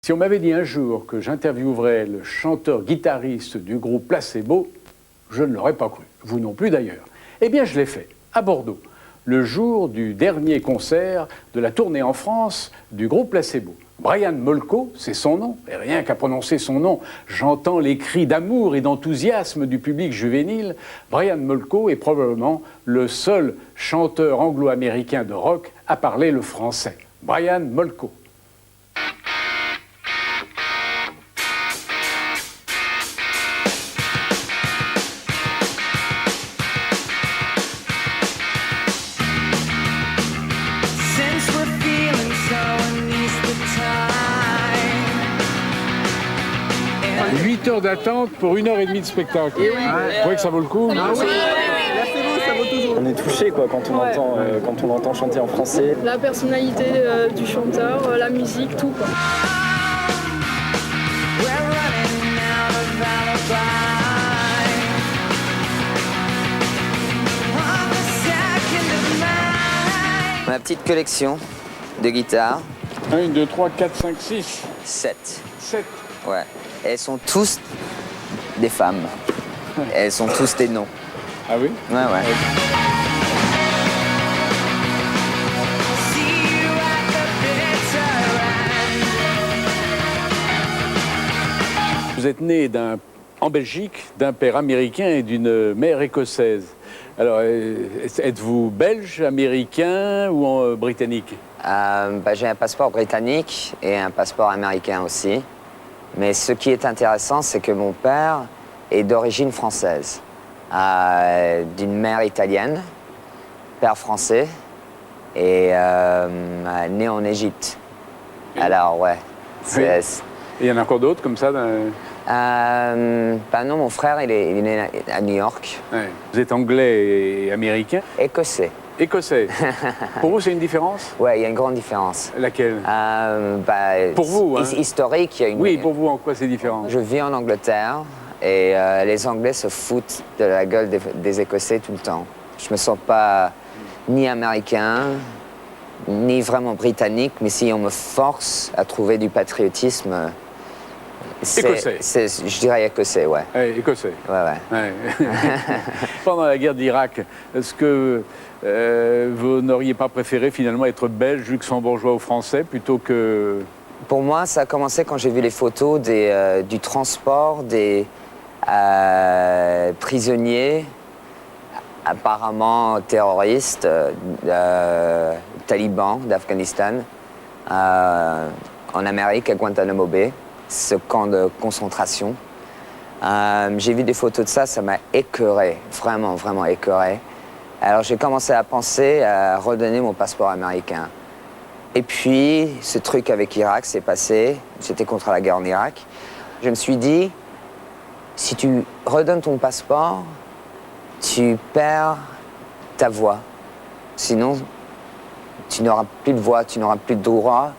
Si on m'avait dit un jour que j'interviewerais le chanteur-guitariste du groupe Placebo, je ne l'aurais pas cru. Vous non plus d'ailleurs. Eh bien, je l'ai fait, à Bordeaux, le jour du dernier concert de la tournée en France du groupe Placebo. Brian Molko, c'est son nom, et rien qu'à prononcer son nom, j'entends les cris d'amour et d'enthousiasme du public juvénile. Brian Molko est probablement le seul chanteur anglo-américain de rock à parler le français. Brian Molko. « 8 heures d'attente pour 1h30 de spectacle. Oui. Vous trouvez que ça vaut le coup? Ah oui, ça vaut toujours. On est touché quoi, quand on l'entend chanter en français. La personnalité du chanteur, la musique, tout quoi. Ma petite collection de guitares. 1, 2, 3, 4, 5, 6. 7. 7. Ouais. Elles sont tous des femmes. Elles sont tous des noms. Ah oui? Ouais. Vous êtes né en Belgique d'un père américain et d'une mère écossaise. Alors, êtes-vous belge, américain ou britannique? J'ai un passeport britannique et un passeport américain aussi. Mais ce qui est intéressant, c'est que mon père est d'origine française, d'une mère italienne, père français, et né en Égypte. Alors, ouais. Et il y en a encore d'autres comme ça Non, mon frère, il est né à New York. Ouais. Vous êtes anglais et américain? Écossais. Écossais. Pour vous, c'est une différence? Ouais, il y a une grande différence. Laquelle? Pour vous, hein? Historique, il y a une... Oui, pour vous, en quoi c'est différent? Je vis en Angleterre et les Anglais se foutent de la gueule des Écossais tout le temps. Je me sens pas ni américain, ni vraiment britannique, mais si on me force à trouver du patriotisme... Écossais. Je dirais écossais, ouais. Écossais. Ouais. Pendant la guerre d'Irak, est-ce que vous n'auriez pas préféré finalement être belge, luxembourgeois ou français plutôt que... Pour moi, ça a commencé quand j'ai vu les photos du transport des prisonniers, apparemment terroristes, talibans d'Afghanistan, en Amérique, à Guantanamo Bay, ce camp de concentration. J'ai vu des photos de ça, ça m'a écœuré, vraiment écœuré. Alors j'ai commencé à penser à redonner mon passeport américain. Et puis, ce truc avec Irak s'est passé, c'était contre la guerre en Irak. Je me suis dit, si tu redonnes ton passeport, tu perds ta voix. Sinon, tu n'auras plus de voix, tu n'auras plus de droit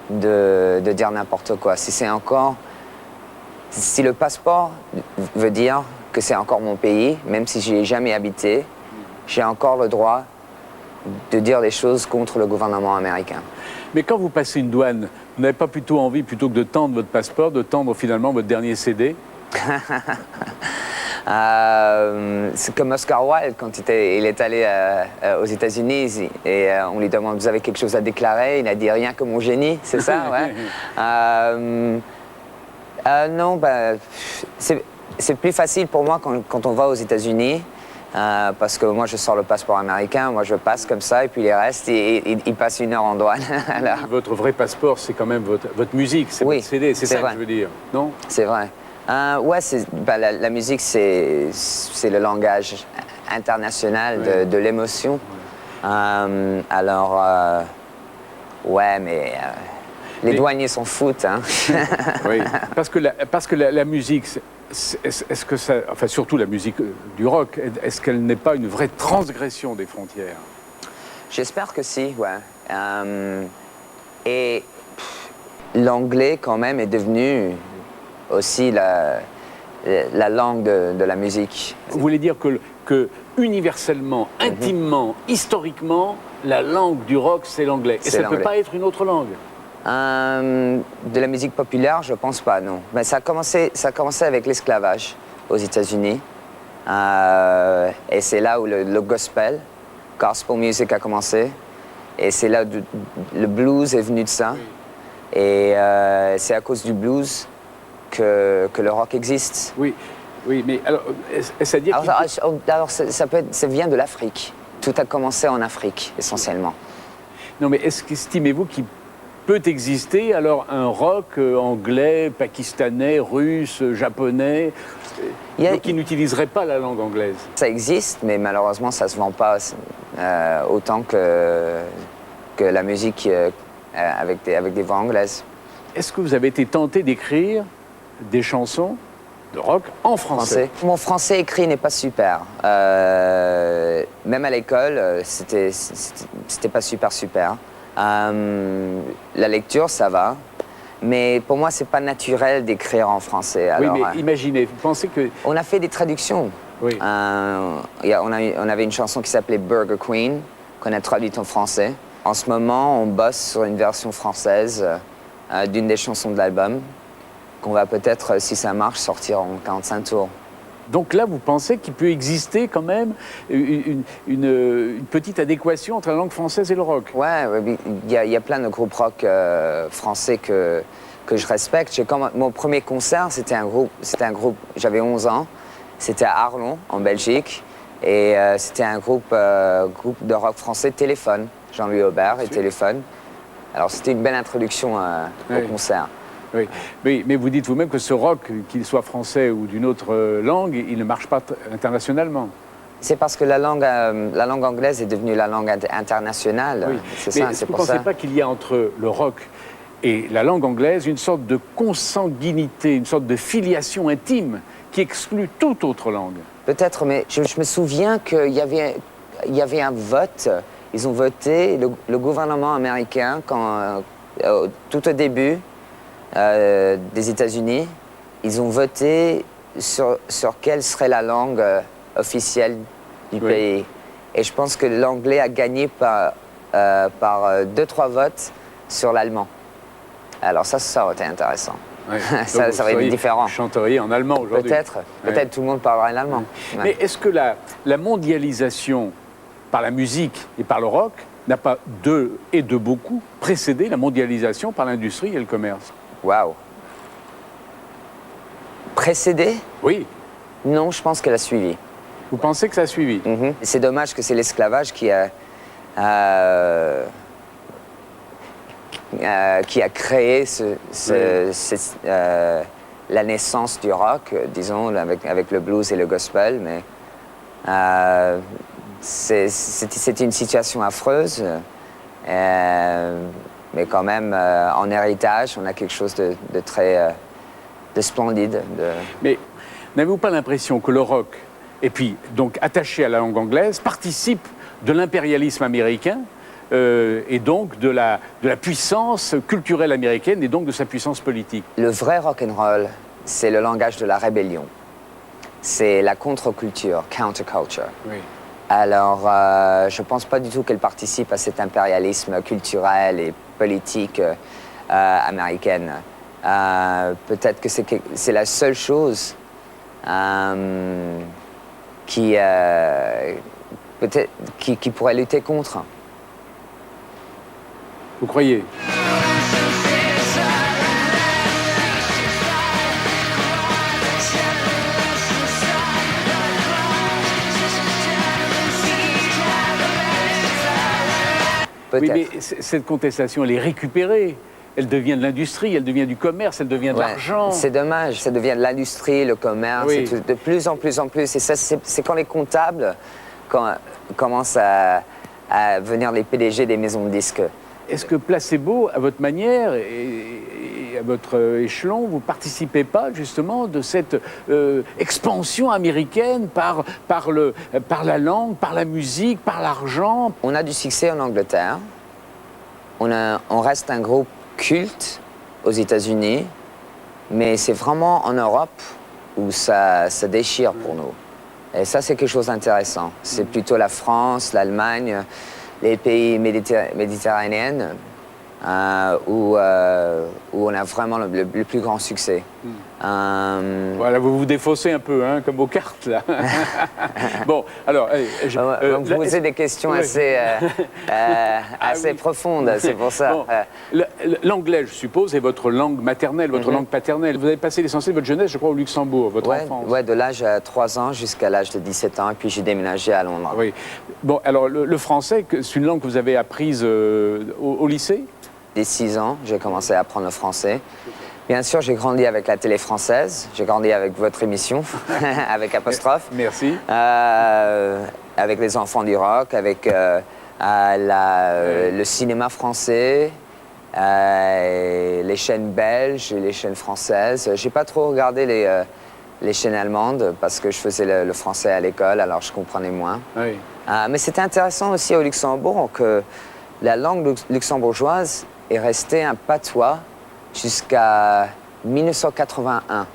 de dire n'importe quoi. Si le passeport veut dire que c'est encore mon pays, même si j'y ai jamais habité, j'ai encore le droit de dire des choses contre le gouvernement américain. Mais quand vous passez une douane, vous n'avez pas plutôt envie, plutôt que de tendre votre passeport, de tendre finalement votre dernier CD? C'est comme Oscar Wilde quand il est allé aux États-Unis et on lui demande: vous avez quelque chose à déclarer? Il a dit: rien que mon génie, c'est ça, ouais. Non, c'est plus facile pour moi quand on va aux États-Unis. Parce que moi je sors le passeport américain, moi je passe comme ça et puis les restes ils passent 1 heure en douane. Votre vrai passeport, c'est quand même votre musique, c'est votre CD, c'est ça vrai. Que je veux dire, non? C'est vrai. Ouais, la musique c'est le langage international de l'émotion. Ouais, mais les douaniers s'en foutent. Hein. Oui, parce que la musique, est-ce que ça, enfin surtout la musique du rock, est-ce qu'elle n'est pas une vraie transgression des frontières? J'espère que si, ouais. Et l'anglais quand même est devenu aussi la langue de la musique. Vous voulez dire que universellement, intimement, historiquement, la langue du rock, c'est l'anglais. Et ça ne peut pas être une autre langue? De la musique populaire, je pense pas, non. Mais ça a commencé avec l'esclavage aux États-Unis. Et c'est là où le gospel music a commencé. Et c'est là où le blues est venu de ça. Oui. Et c'est à cause du blues que le rock existe. Oui, oui, mais alors, c'est-à-dire... Alors ça vient de l'Afrique. Tout a commencé en Afrique, essentiellement. Non, mais estimez-vous qu'il peut exister alors un rock anglais, pakistanais, russe, japonais, qui n'utiliserait pas la langue anglaise? Ça existe, mais malheureusement, ça ne se vend pas autant que la musique avec des voix anglaises. Est-ce que vous avez été tenté d'écrire des chansons de rock en français? Mon français écrit n'est pas super. Même à l'école, c'était pas super. La lecture, ça va. Mais pour moi, c'est pas naturel d'écrire en français. Alors, oui, mais imaginez, vous pensez que... On a fait des traductions. Oui. On avait une chanson qui s'appelait Burger Queen, qu'on a traduite en français. En ce moment, on bosse sur une version française d'une des chansons de l'album, qu'on va peut-être, si ça marche, sortir en 45 tours. Donc là, vous pensez qu'il peut exister quand même une petite adéquation entre la langue française et le rock? Ouais, il y a plein de groupes rock français que je respecte. Mon premier concert, c'était un groupe, j'avais 11 ans, c'était à Arlon, en Belgique, et c'était un groupe de rock français, Téléphone, Jean-Louis Aubert et Téléphone. Alors c'était une belle introduction au concert. Oui, mais vous dites vous-même que ce rock, qu'il soit français ou d'une autre langue, il ne marche pas internationalement. C'est parce que la langue anglaise est devenue la langue internationale. Oui. C'est ça, c'est pour ça. Vous ne pensez pas qu'il y a entre le rock et la langue anglaise une sorte de consanguinité, une sorte de filiation intime qui exclut toute autre langue? Peut-être, mais je me souviens qu'il y avait un vote. Ils ont voté, le gouvernement américain, tout au début des États-Unis, ils ont voté sur quelle serait la langue officielle du pays. Et je pense que l'anglais a gagné par 2-3 votes sur l'allemand. Alors ça aurait été intéressant. Oui. ça aurait été différent. Vous chanteriez en allemand aujourd'hui. Peut-être tout le monde parlera en allemand. Ouais. Mais est-ce que la mondialisation par la musique et par le rock n'a pas de beaucoup précédé la mondialisation par l'industrie et le commerce? Waouh. Précédé? Oui. Non, je pense qu'elle a suivi. Vous pensez que ça a suivi? Mm-hmm. C'est dommage que c'est l'esclavage qui a créé la naissance du rock, disons, avec le blues et le gospel, mais c'était une situation affreuse. Mais quand même, en héritage, on a quelque chose de très splendide. Mais n'avez-vous pas l'impression que le rock, et puis donc attaché à la langue anglaise, participe de l'impérialisme américain et donc de la puissance culturelle américaine et donc de sa puissance politique? Le vrai rock'n'roll, c'est le langage de la rébellion. C'est la contre-culture, counterculture. Oui. Alors, je ne pense pas du tout qu'elle participe à cet impérialisme culturel et politique américaine. Peut-être que c'est la seule chose qui pourrait lutter contre. Vous croyez? Oui, mais cette contestation, elle est récupérée. Elle devient de l'industrie, elle devient du commerce, elle devient de l'argent. C'est dommage, ça devient de l'industrie, le commerce, oui. De plus en plus. Et ça, c'est quand les comptables commencent à venir les PDG des maisons de disques. Est-ce que Placebo, à votre manière et à votre échelon, vous ne participez pas justement de cette expansion américaine par la langue, par la musique, par l'argent? On a du succès en Angleterre. On reste un groupe culte aux États-Unis, mais c'est vraiment en Europe où ça déchire pour nous. Et ça, c'est quelque chose d'intéressant. C'est plutôt la France, l'Allemagne, les pays méditerranéens où on a vraiment le plus grand succès. Voilà, vous vous défaussez un peu, hein, comme aux cartes, là. Bon, alors... Donc vous posez des questions assez profondes, c'est pour ça. Bon, l'anglais, je suppose, est votre langue maternelle, votre langue paternelle. Vous avez passé l'essentiel de votre jeunesse, je crois, au Luxembourg, votre enfance. Ouais, de l'âge de 3 ans jusqu'à l'âge de 17 ans, et puis j'ai déménagé à Londres. Oui. Bon, alors, le français, c'est une langue que vous avez apprise au lycée? Dès 6 ans, j'ai commencé à apprendre le français. Bien sûr, j'ai grandi avec la télé française, j'ai grandi avec votre émission, avec Apostrophe. Merci. Avec les enfants du rock, avec le cinéma français, les chaînes belges et les chaînes françaises. J'ai pas trop regardé les chaînes allemandes parce que je faisais le français à l'école, alors je comprenais moins. Oui. Mais c'était intéressant aussi au Luxembourg que la langue luxembourgeoise est restée un patois jusqu'à 1981.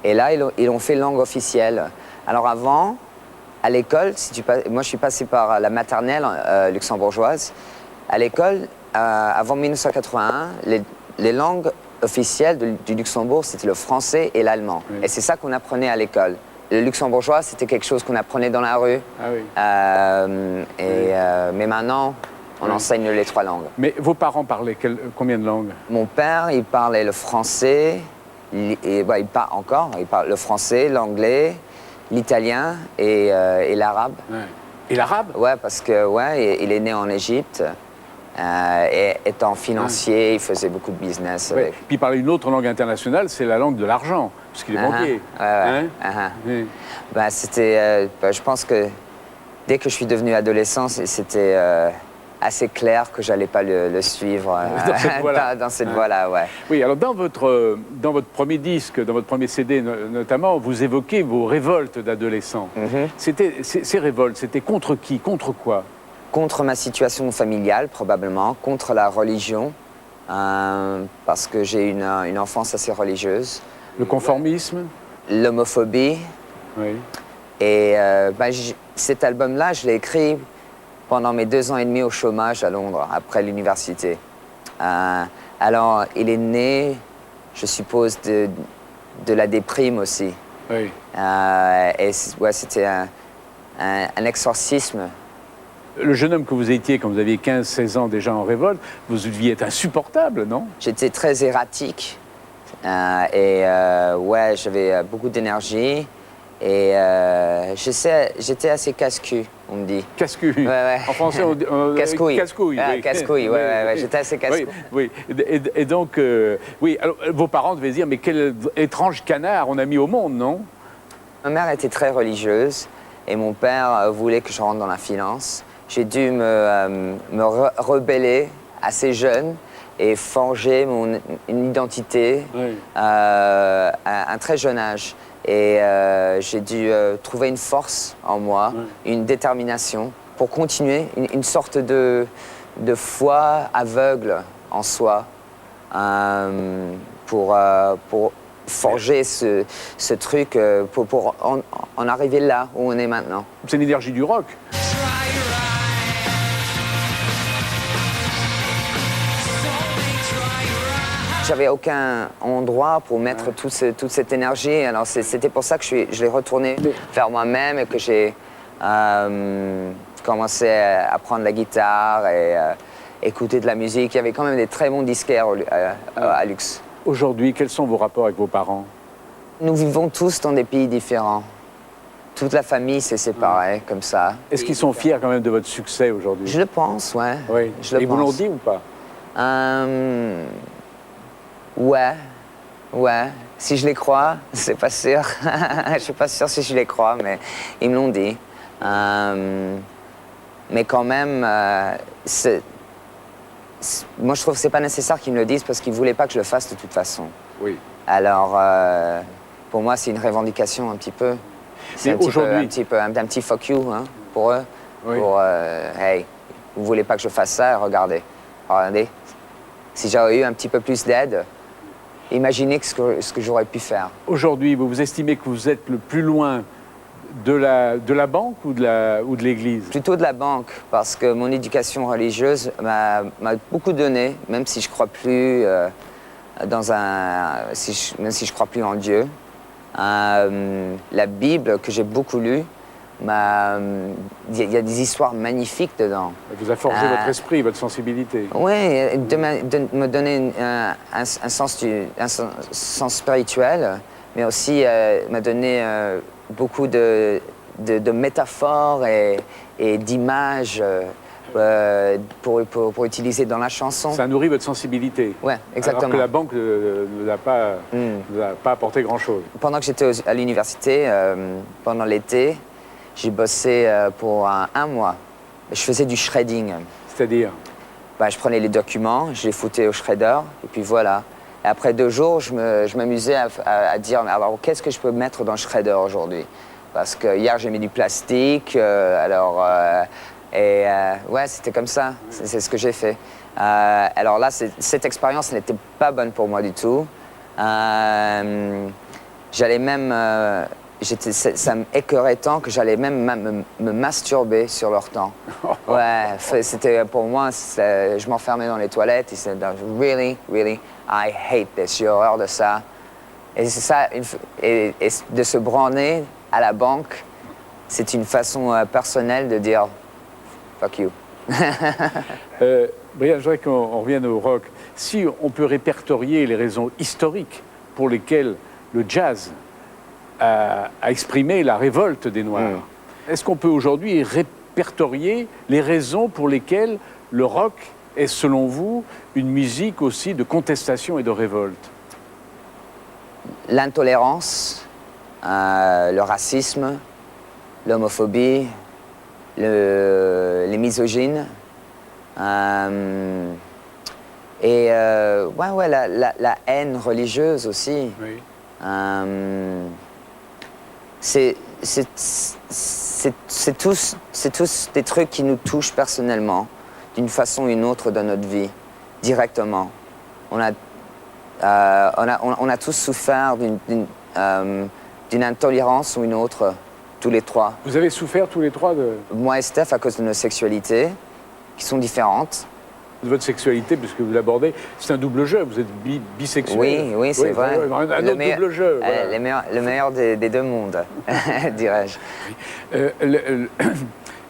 Et là, ils ont fait langue officielle. Alors avant, à l'école, moi je suis passé par la maternelle luxembourgeoise. À l'école, avant 1981, les langues officielles du Luxembourg, c'était le français et l'allemand. Oui. Et c'est ça qu'on apprenait à l'école. Le luxembourgeois, c'était quelque chose qu'on apprenait dans la rue. Ah oui. Mais maintenant, on enseigne les 3 langues. Mais vos parents parlaient combien de langues? Mon père, il parlait le français, il parle le français, l'anglais, l'italien et l'arabe. Ouais. Et l'arabe? Ouais, parce que il est né en Égypte. Et étant financier, il faisait beaucoup de business Ouais. avec. Puis il parlait une autre langue internationale, c'est la langue de l'argent, parce qu'il est banquier. Hein? Oui. Je pense que dès que je suis devenu adolescent, c'était assez clair que j'allais pas le suivre Dans cette voie-là. dans cette voie-là, ouais. Oui, alors dans votre premier disque, dans votre premier CD notamment, vous évoquez vos révoltes d'adolescents. Ces révoltes, c'était contre qui? Contre quoi? Contre ma situation familiale, probablement, contre la religion, parce que j'ai une enfance assez religieuse. Le conformisme? L'homophobie. Oui. Et cet album-là, je l'ai écrit pendant mes 2 ans et demi au chômage à Londres, après l'université. Alors, il est né, je suppose, de la déprime aussi. Oui. C'était un exorcisme. Le jeune homme que vous étiez quand vous aviez 15-16 ans déjà en révolte, vous deviez être insupportable, non? J'étais très erratique j'avais beaucoup d'énergie et j'étais assez casse-cul, on me dit. Casse-cul. Ouais. En français, on dit... Casse-couille. Casse-couille, oui. Casse-couille, j'étais assez casse-couille. Oui. Et donc, alors, vos parents devaient dire, mais quel étrange canard on a mis au monde, non? Ma mère était très religieuse et mon père voulait que je rentre dans la finance. J'ai dû me rebeller assez jeune et forger une identité à un très jeune âge. Et j'ai dû trouver une force en moi, une détermination pour continuer, une sorte de foi aveugle en soi pour forger ce truc, pour en arriver là où on est maintenant. C'est l'énergie du rock. J'avais aucun endroit pour mettre toute cette énergie. Alors c'était pour ça que je l'ai retourné vers moi-même et que j'ai commencé à apprendre la guitare et écouter de la musique. Il y avait quand même des très bons disquaires à Lux. Aujourd'hui, quels sont vos rapports avec vos parents? Nous vivons tous dans des pays différents. Toute la famille s'est séparée comme ça. Est-ce qu'ils sont fiers quand même de votre succès aujourd'hui? Je le pense, ouais. Oui. Je le vous l'ont pense. dit ou pas? Ouais. Si je les crois, c'est pas sûr. Je suis pas sûr si je les crois, mais ils me l'ont dit. Mais quand même, moi je trouve que c'est pas nécessaire qu'ils me le disent parce qu'ils voulaient pas que je le fasse de toute façon. Oui. Alors, pour moi, c'est une revendication un petit peu. C'est un petit fuck you hein, pour eux. Oui. Hey, vous voulez pas que je fasse ça? Regardez. Si j'avais eu un petit peu plus d'aide, imaginez ce que j'aurais pu faire. Aujourd'hui, vous estimez que vous êtes le plus loin De la banque ou de l'église? Plutôt de la banque, parce que mon éducation religieuse m'a beaucoup donné, même si je crois plus même si je crois plus en Dieu. La Bible que j'ai beaucoup lue, il y a des histoires magnifiques dedans. Elle vous a forgé votre esprit, votre sensibilité. Oui, de me donner un sens spirituel, mais aussi m'a donné beaucoup de métaphores et d'images pour utiliser dans la chanson. Ça nourrit votre sensibilité. Oui, exactement. Alors que la banque ne vous a pas apporté grand-chose. Pendant que j'étais à l'université, pendant l'été, j'ai bossé pour un mois. Je faisais du shredding. C'est-à-dire? Je prenais les documents, je les foutais au shredder, et puis voilà. Et après 2 jours, je m'amusais à dire, alors qu'est-ce que je peux mettre dans le shredder aujourd'hui? Parce que hier, j'ai mis du plastique, ouais, c'était comme ça, c'est ce que j'ai fait. Alors là, cette expérience n'était pas bonne pour moi du tout. J'allais même... ça m'écœurait tant que j'allais même me masturber sur leur temps. Ouais, c'était pour moi, je m'enfermais dans les toilettes et c'était really, really, I hate this, j'ai horreur de ça. Et c'est ça, et de se branler à la banque, c'est une façon personnelle de dire fuck you. Brian, je voudrais qu'on revienne au rock. Si on peut répertorier les raisons historiques pour lesquelles le jazz a exprimé la révolte des Noirs, est-ce qu'on peut aujourd'hui répertorier les raisons pour lesquelles le rock est, selon vous, une musique aussi de contestation et de révolte? L'intolérance, le racisme, l'homophobie, les misogynes, et la haine religieuse aussi. Oui. C'est tous des trucs qui nous touchent personnellement, d'une façon ou d'une autre dans notre vie, directement. On a tous souffert d'une intolérance ou une autre, tous les trois. Vous avez souffert tous les trois de Moi et Steph, à cause de nos sexualités, qui sont différentes. votre sexualité, puisque vous l'abordez, c'est un double jeu, vous êtes bisexuel. Oui, c'est vrai. Un autre double jeu. Voilà. Le meilleur des 2 mondes, dirais-je.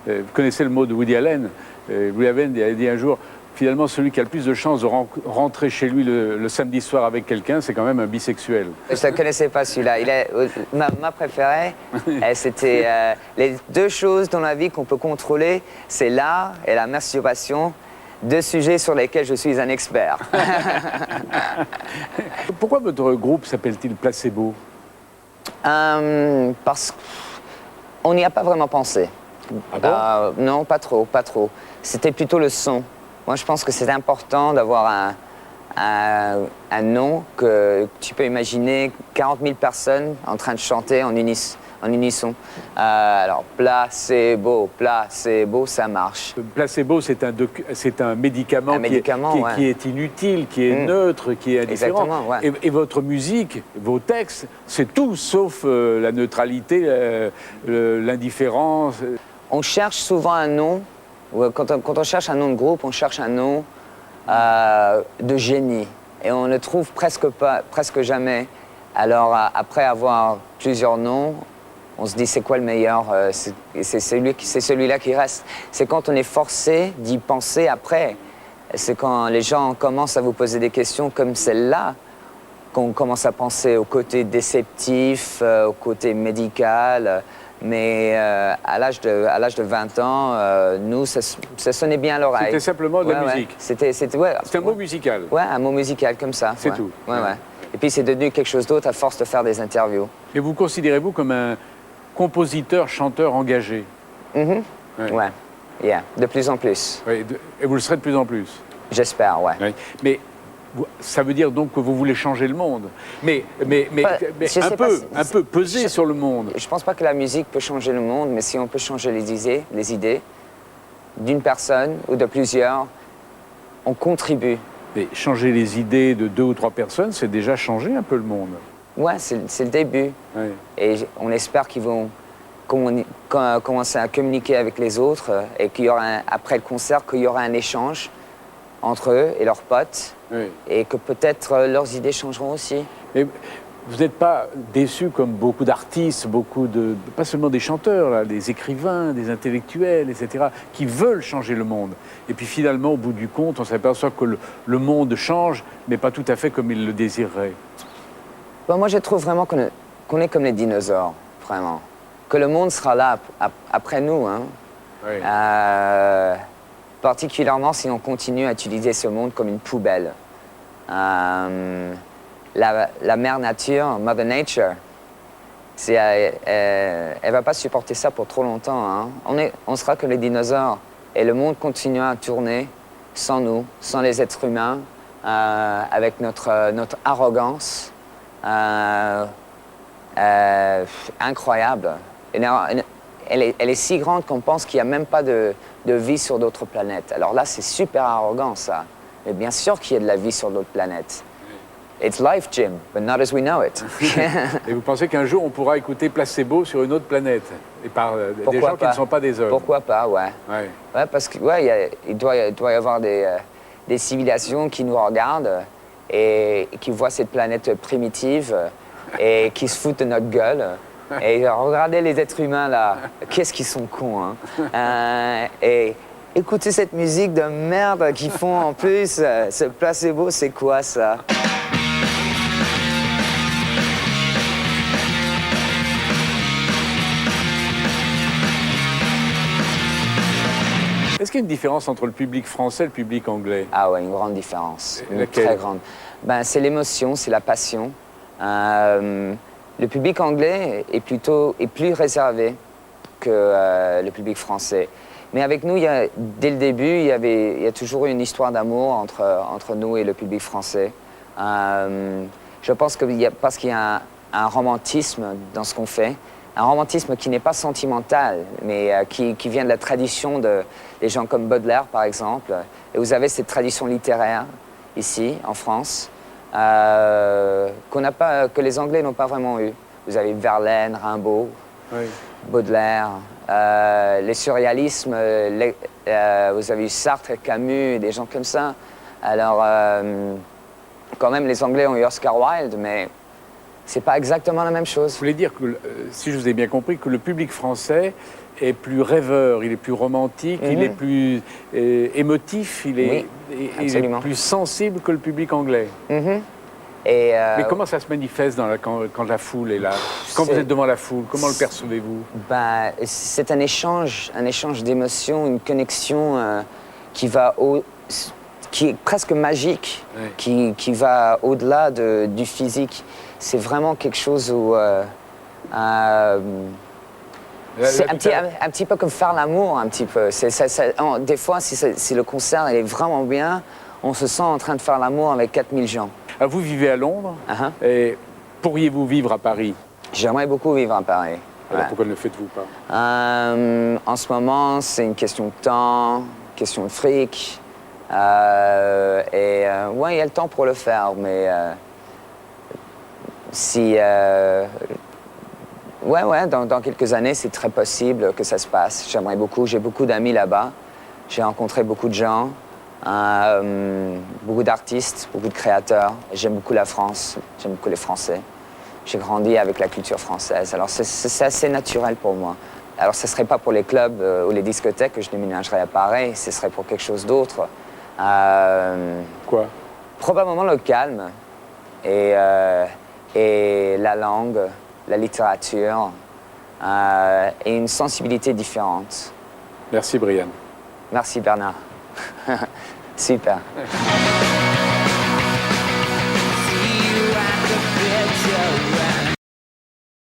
Vous connaissez le mot de Woody Allen. Woody Allen a dit un jour, finalement, celui qui a le plus de chances de rentrer chez lui le samedi soir avec quelqu'un, c'est quand même un bisexuel. Je ne connaissais pas celui-là. Ma préférée, c'était les 2 choses dans la vie qu'on peut contrôler, c'est l'art et la masturbation. 2 sujets sur lesquels je suis un expert. Pourquoi votre groupe s'appelle-t-il Placebo? Parce qu'on n'y a pas vraiment pensé. Ah bon? Non, pas trop. C'était plutôt le son. Moi, je pense que c'est important d'avoir un nom que tu peux imaginer 40 000 personnes en train de chanter en unisson. Alors, placebo, ça marche. Placebo, c'est un médicament, qui est inutile, qui est neutre, qui est indifférent. Exactement, ouais. Et votre musique, vos textes, c'est tout sauf la neutralité, l'indifférence. On cherche souvent un nom. Quand on cherche un nom de groupe, on cherche un nom de génie. Et on ne trouve presque jamais. Alors, après avoir plusieurs noms, on se dit c'est quoi le meilleur, c'est celui-là qui reste. C'est quand on est forcé d'y penser après. C'est quand les gens commencent à vous poser des questions comme celle-là qu'on commence à penser au côté déceptif, au côté médical. Mais à l'âge de 20 ans, nous, ça sonnait bien à l'oreille. C'était simplement de la musique. C'était un mot musical. Ouais, un mot musical comme ça. C'est tout. Ouais. Et puis c'est devenu quelque chose d'autre à force de faire des interviews. Et vous considérez-vous comme un compositeur, chanteur engagé? Ouais. De plus en plus. Oui, et vous le serez de plus en plus. J'espère, ouais. Oui. Mais ça veut dire donc que vous voulez changer le monde. Mais un peu peser sur le monde. Je ne pense pas que la musique peut changer le monde, mais si on peut changer les idées d'une personne ou de plusieurs, on contribue. Mais changer les idées de 2 ou 3 personnes, c'est déjà changer un peu le monde. Ouais, c'est le début. Oui. Et on espère qu'ils vont commencer à communiquer avec les autres et qu'il y aura après le concert, qu'il y aura un échange entre eux et leurs potes Oui. et que peut-être leurs idées changeront aussi. Mais vous n'êtes pas déçu comme beaucoup d'artistes, pas seulement des chanteurs, là, des écrivains, des intellectuels, etc., qui veulent changer le monde. Et puis finalement, au bout du compte, on s'aperçoit que le monde change, mais pas tout à fait comme ils le désireraient. Bon, moi, je trouve vraiment qu'on est comme les dinosaures, vraiment. Que le monde sera là après nous, hein. Oui. Particulièrement si on continue à utiliser ce monde comme une poubelle. La mère nature, Mother Nature, elle va pas supporter ça pour trop longtemps, hein. On sera que les dinosaures et le monde continuera à tourner sans nous, sans les êtres humains, avec notre arrogance incroyable. Elle est si grande qu'on pense qu'il n'y a même pas de vie sur d'autres planètes. Alors là, c'est super arrogant, ça. Mais bien sûr qu'il y a de la vie sur d'autres planètes. It's life, Jim, but not as we know it. Et vous pensez qu'un jour, on pourra écouter Placebo sur une autre planète et par des gens qui ne sont pas des hommes? Pourquoi pas, ouais. Ouais. Ouais, parce que il doit y avoir des civilisations qui nous regardent et qui voient cette planète primitive et qui se foutent de notre gueule. Et regardez les êtres humains là, qu'est-ce qu'ils sont cons, hein. Et écoutez cette musique de merde qu'ils font en plus, ce Placebo, c'est quoi ça? Est-ce qu'il y a une différence entre le public français et le public anglais? Ah ouais, une grande différence, une laquelle? très grande. Ben, c'est l'émotion, c'est la passion. Le public anglais est plus réservé que le public français. Mais avec nous, dès le début, il y a toujours eu une histoire d'amour entre nous et le public français. Je pense parce qu'il y a un romantisme dans ce qu'on fait. Un romantisme qui n'est pas sentimental, mais qui vient de la tradition des gens comme Baudelaire, par exemple. Et vous avez cette tradition littéraire ici, en France, que les Anglais n'ont pas vraiment eu. Vous avez Verlaine, Rimbaud, Oui. Baudelaire, les surréalismes, vous avez eu Sartre, Camus, des gens comme ça. Alors, quand même, les Anglais ont eu Oscar Wilde, mais c'est pas exactement la même chose. Vous voulez dire que, si je vous ai bien compris, que le public français est plus rêveur, il est plus romantique, il est plus émotif, il est plus sensible que le public anglais. Mais comment ça se manifeste quand la foule est là? Quand vous êtes devant la foule, comment le percevez-vous? Ben, c'est un échange d'émotions, une connexion qui est presque magique, Ouais. qui va au-delà du physique. C'est vraiment quelque chose où... c'est un petit peu comme faire l'amour, un petit peu. Des fois, si le concert est vraiment bien, on se sent en train de faire l'amour avec 4000 gens. Alors, vous vivez à Londres, et pourriez-vous vivre à Paris? J'aimerais beaucoup vivre à Paris. Alors Ouais. pourquoi ne le faites-vous pas? En ce moment, c'est une question de temps, question de fric. Ouais, il y a le temps pour le faire, mais dans quelques années, c'est très possible que ça se passe. J'aimerais beaucoup, j'ai beaucoup d'amis là-bas. J'ai rencontré beaucoup de gens, beaucoup d'artistes, beaucoup de créateurs. J'aime beaucoup la France, j'aime beaucoup les Français. J'ai grandi avec la culture française, alors c'est assez naturel pour moi. Alors ce ne serait pas pour les clubs ou les discothèques que je déménagerais à Paris, ce serait pour quelque chose d'autre. Quoi? Probablement le calme et la langue, la littérature et une sensibilité différente. Merci Brian. Merci Bernard. Super.